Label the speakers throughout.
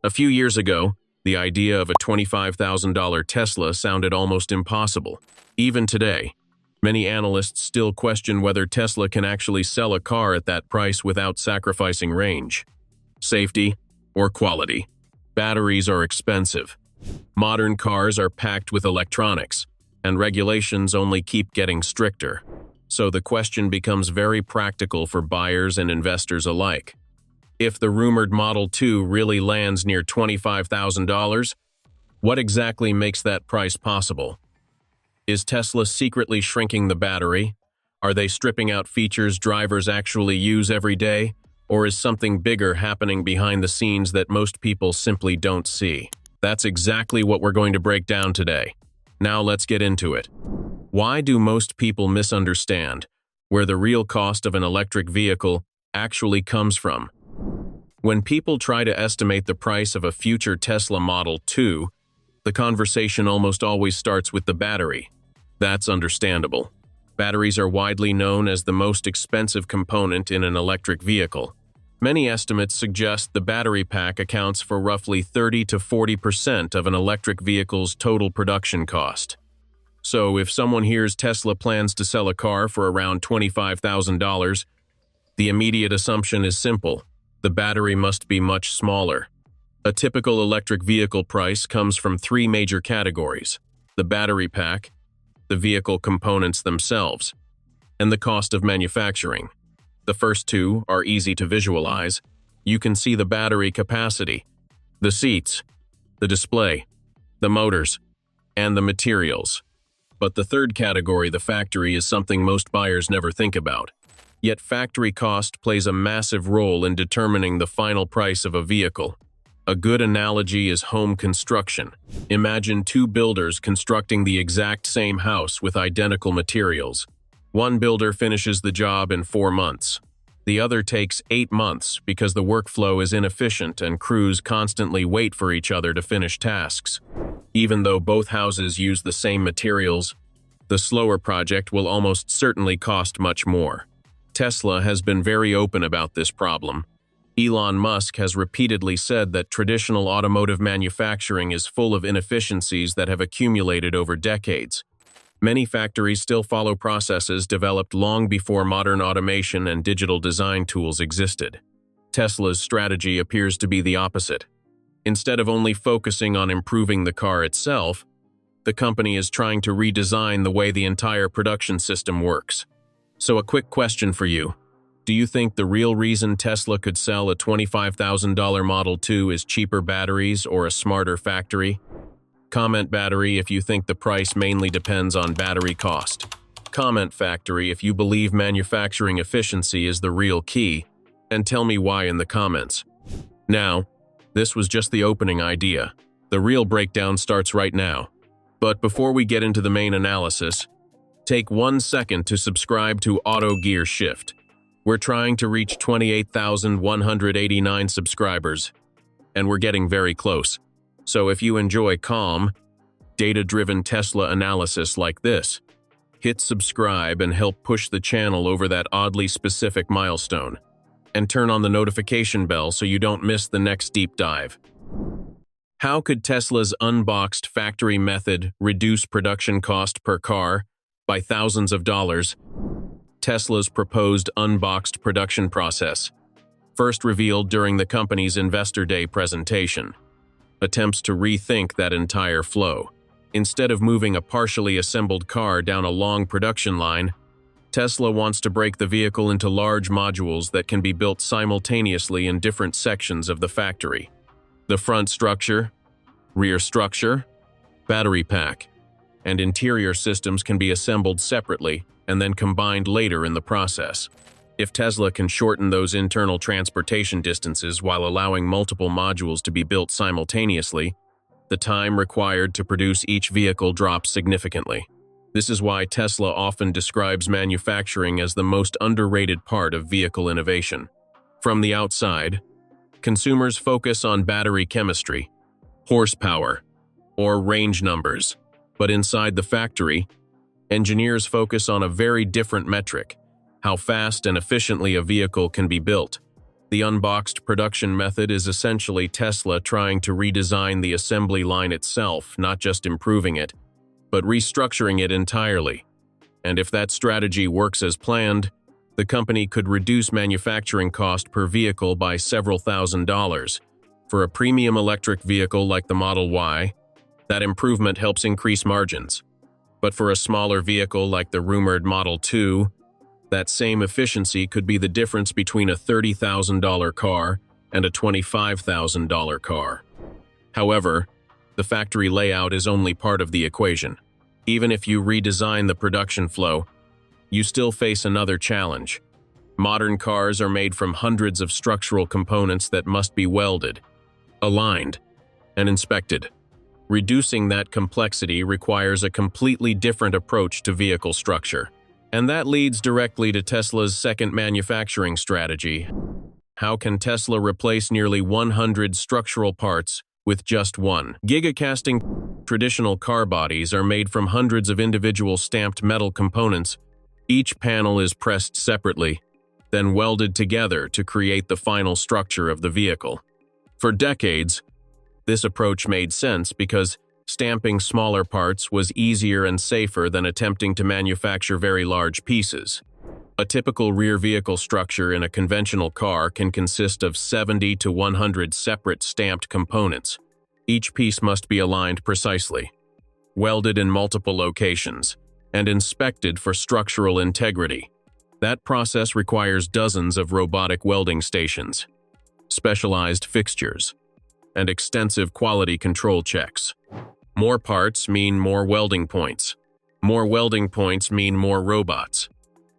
Speaker 1: A few years ago, the idea of a $25,000 Tesla sounded almost impossible. Even today, many analysts still question whether Tesla can actually sell a car at that price without sacrificing range, safety, or quality. Batteries are expensive. Modern cars are packed with electronics, and regulations only keep getting stricter. So the question becomes very practical for buyers and investors alike. If the rumored Model 2 really lands near $25,000, what exactly makes that price possible? Is Tesla secretly shrinking the battery? Are they stripping out features drivers actually use every day? Or is something bigger happening behind the scenes that most people simply don't see? That's exactly what we're going to break down today. Now let's get into it. Why do most people misunderstand where the real cost of an electric vehicle actually comes from? When people try to estimate the price of a future Tesla Model 2, the conversation almost always starts with the battery. That's understandable. Batteries are widely known as the most expensive component in an electric vehicle. Many estimates suggest the battery pack accounts for roughly 30 to 40% of an electric vehicle's total production cost. So if someone hears Tesla plans to sell a car for around $25,000, the immediate assumption is simple: the battery must be much smaller. A typical electric vehicle price comes from three major categories: the battery pack, the vehicle components themselves, and the cost of manufacturing. The first two are easy to visualize. You can see the battery capacity, the seats, the display, the motors, and the materials. But the third category, the factory, is something most buyers never think about. Yet factory cost plays a massive role in determining the final price of a vehicle. A good analogy is home construction. Imagine two builders constructing the exact same house with identical materials. One builder finishes the job in 4 months. The other takes 8 months because the workflow is inefficient and crews constantly wait for each other to finish tasks. Even though both houses use the same materials, the slower project will almost certainly cost much more. Tesla has been very open about this problem. Elon Musk has repeatedly said that traditional automotive manufacturing is full of inefficiencies that have accumulated over decades. Many factories still follow processes developed long before modern automation and digital design tools existed. Tesla's strategy appears to be the opposite. Instead of only focusing on improving the car itself, the company is trying to redesign the way the entire production system works. So a quick question for you. Do you think the real reason Tesla could sell a $25,000 Model 2 is cheaper batteries or a smarter factory? Comment battery if you think the price mainly depends on battery cost. Comment factory if you believe manufacturing efficiency is the real key, and tell me why in the comments. Now, this was just the opening idea. The real breakdown starts right now. But before we get into the main analysis, take 1 second to subscribe to AutoGearshift. We're trying to reach 28,189 subscribers, and we're getting very close. So if you enjoy calm, data-driven Tesla analysis like this, hit subscribe and help push the channel over that oddly specific milestone. And turn on the notification bell so you don't miss the next deep dive. How could Tesla's Unboxed factory method reduce production cost per car by thousands of dollars? Tesla's proposed Unboxed production process, first revealed during the company's Investor Day presentation, attempts to rethink that entire flow. Instead of moving a partially assembled car down a long production line, Tesla wants to break the vehicle into large modules that can be built simultaneously in different sections of the factory. The front structure, rear structure, battery pack, and interior systems can be assembled separately and then combined later in the process. If Tesla can shorten those internal transportation distances while allowing multiple modules to be built simultaneously, the time required to produce each vehicle drops significantly. This is why Tesla often describes manufacturing as the most underrated part of vehicle innovation. From the outside, consumers focus on battery chemistry, horsepower, or range numbers. But inside the factory, engineers focus on a very different metric: how fast and efficiently a vehicle can be built. The unboxed production method is essentially Tesla trying to redesign the assembly line itself, not just improving it, but restructuring it entirely. And if that strategy works as planned, the company could reduce manufacturing cost per vehicle by several $1,000s. For a premium electric vehicle like the Model Y, that improvement helps increase margins. But for a smaller vehicle like the rumored Model 2, that same efficiency could be the difference between a $30,000 car and a $25,000 car. However, the factory layout is only part of the equation. Even if you redesign the production flow, you still face another challenge. Modern cars are made from hundreds of structural components that must be welded, aligned, and inspected. Reducing that complexity requires a completely different approach to vehicle structure. And that leads directly to Tesla's second manufacturing strategy. How can Tesla replace nearly 100 structural parts with just one? Gigacasting. Traditional car bodies are made from hundreds of individual stamped metal components. Each panel is pressed separately, then welded together to create the final structure of the vehicle. For decades, this approach made sense because stamping smaller parts was easier and safer than attempting to manufacture very large pieces. A typical rear vehicle structure in a conventional car can consist of 70 to 100 separate stamped components. Each piece must be aligned precisely, welded in multiple locations, and inspected for structural integrity. That process requires dozens of robotic welding stations, specialized fixtures, and extensive quality control checks. More parts mean more welding points. More welding points mean more robots,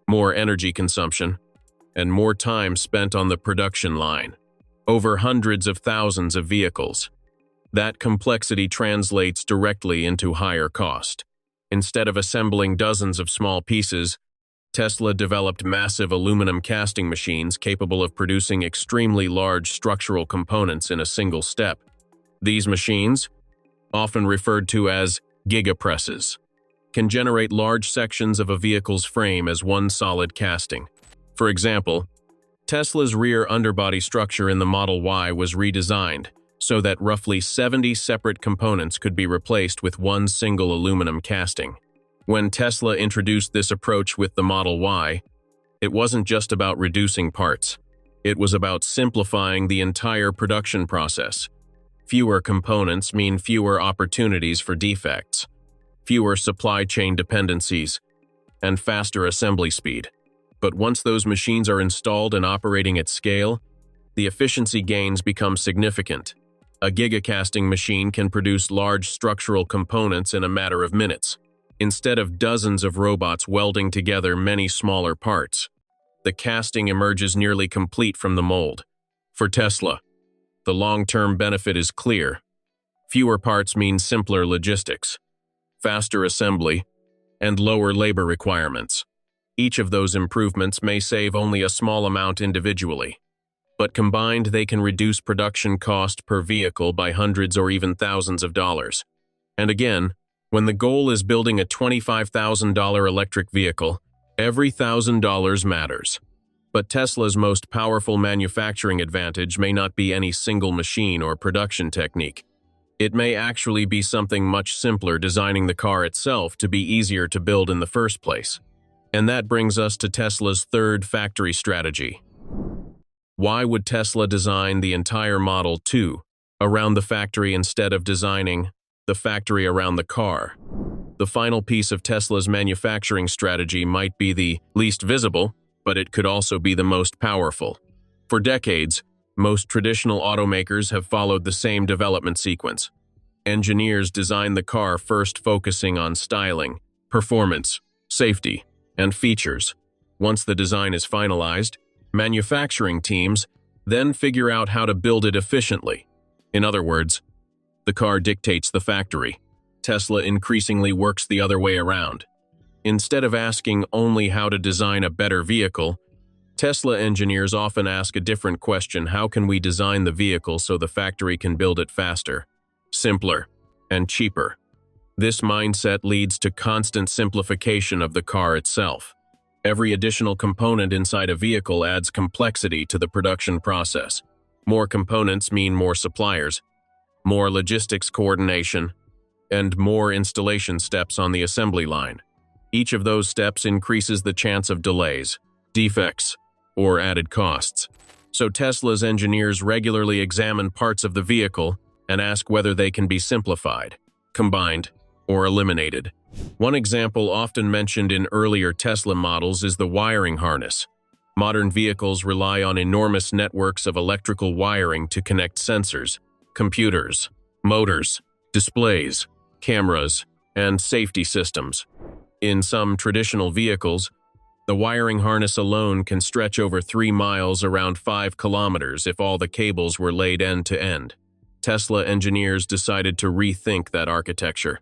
Speaker 1: more energy consumption, and more time spent on the production line. Over hundreds of thousands of vehicles. That complexity translates directly into higher cost. Instead of assembling dozens of small pieces, Tesla developed massive aluminum casting machines capable of producing extremely large structural components in a single step. These machines, often referred to as gigapresses, can generate large sections of a vehicle's frame as one solid casting. For example, Tesla's rear underbody structure in the Model Y was redesigned so that roughly 70 separate components could be replaced with one single aluminum casting. When Tesla introduced this approach with the Model Y, it wasn't just about reducing parts. It was about simplifying the entire production process. Fewer components mean fewer opportunities for defects, fewer supply chain dependencies, and faster assembly speed. But once those machines are installed and operating at scale, the efficiency gains become significant. A gigacasting machine can produce large structural components in a matter of minutes, instead of dozens of robots welding together many smaller parts. The casting emerges nearly complete from the mold. For Tesla, the long-term benefit is clear. Fewer parts mean simpler logistics, faster assembly, and lower labor requirements. Each of those improvements may save only a small amount individually, but combined they can reduce production cost per vehicle by hundreds or even thousands of dollars. And again, when the goal is building a $25,000 electric vehicle, every $1,000 matters. But Tesla's most powerful manufacturing advantage may not be any single machine or production technique. It may actually be something much simpler, designing the car itself to be easier to build in the first place. And that brings us to Tesla's third factory strategy. Why would Tesla design the entire Model 2 around the factory instead of designing the factory around the car? The final piece of Tesla's manufacturing strategy might be the least visible, but it could also be the most powerful. For decades, most traditional automakers have followed the same development sequence. Engineers design the car first, focusing on styling, performance, safety, and features. Once the design is finalized, manufacturing teams then figure out how to build it efficiently. In other words, the car dictates the factory. Tesla increasingly works the other way around. Instead of asking only how to design a better vehicle, Tesla engineers often ask a different question: how can we design the vehicle so the factory can build it faster, simpler, and cheaper? This mindset leads to constant simplification of the car itself. Every additional component inside a vehicle adds complexity to the production process. More components mean more suppliers, more logistics coordination, and more installation steps on the assembly line. Each of those steps increases the chance of delays, defects, or added costs. So Tesla's engineers regularly examine parts of the vehicle and ask whether they can be simplified, combined, or eliminated. One example often mentioned in earlier Tesla models is the wiring harness. Modern vehicles rely on enormous networks of electrical wiring to connect sensors, computers, motors, displays, cameras, and safety systems. In some traditional vehicles, the wiring harness alone can stretch over 3 miles, around 5 kilometers, if all the cables were laid end to end. Tesla engineers decided to rethink that architecture.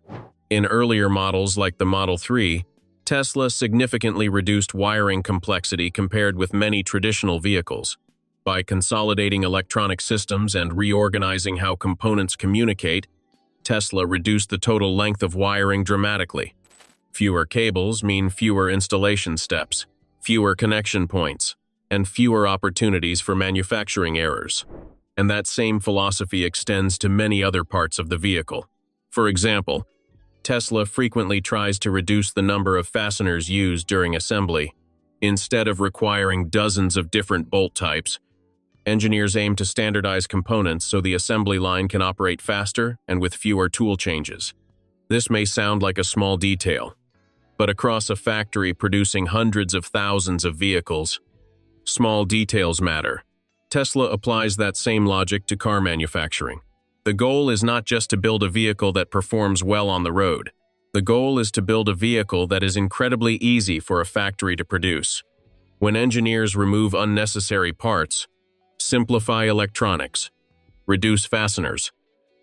Speaker 1: In earlier models like the Model 3, Tesla significantly reduced wiring complexity compared with many traditional vehicles. By consolidating electronic systems and reorganizing how components communicate, Tesla reduced the total length of wiring dramatically. Fewer cables mean fewer installation steps, fewer connection points, and fewer opportunities for manufacturing errors. And that same philosophy extends to many other parts of the vehicle. For example, Tesla frequently tries to reduce the number of fasteners used during assembly. Instead of requiring dozens of different bolt types, engineers aim to standardize components so the assembly line can operate faster and with fewer tool changes. This may sound like a small detail, but across a factory producing hundreds of thousands of vehicles, small details matter. Tesla applies that same logic to car manufacturing. The goal is not just to build a vehicle that performs well on the road. The goal is to build a vehicle that is incredibly easy for a factory to produce. When engineers remove unnecessary parts, simplify electronics, reduce fasteners,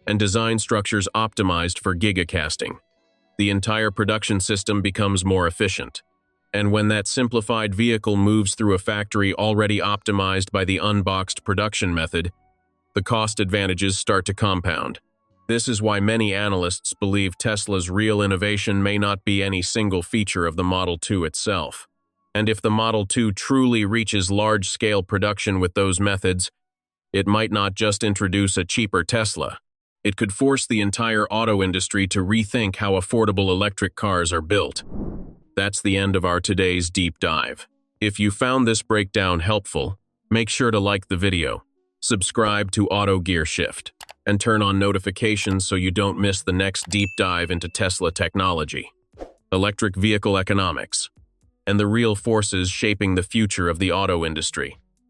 Speaker 1: and design structures optimized for gigacasting, the entire production system becomes more efficient. And when that simplified vehicle moves through a factory already optimized by the unboxed production method, the cost advantages start to compound. This is why many analysts believe Tesla's real innovation may not be any single feature of the Model 2 itself. And if the Model 2 truly reaches large-scale production with those methods, it might not just introduce a cheaper Tesla. It could force the entire auto industry to rethink how affordable electric cars are built. That's the end of our today's deep dive. If you found this breakdown helpful, make sure to like the video, subscribe to autogearshift, and turn on notifications so you don't miss the next deep dive into Tesla technology, electric vehicle economics, and the real forces shaping the future of the auto industry.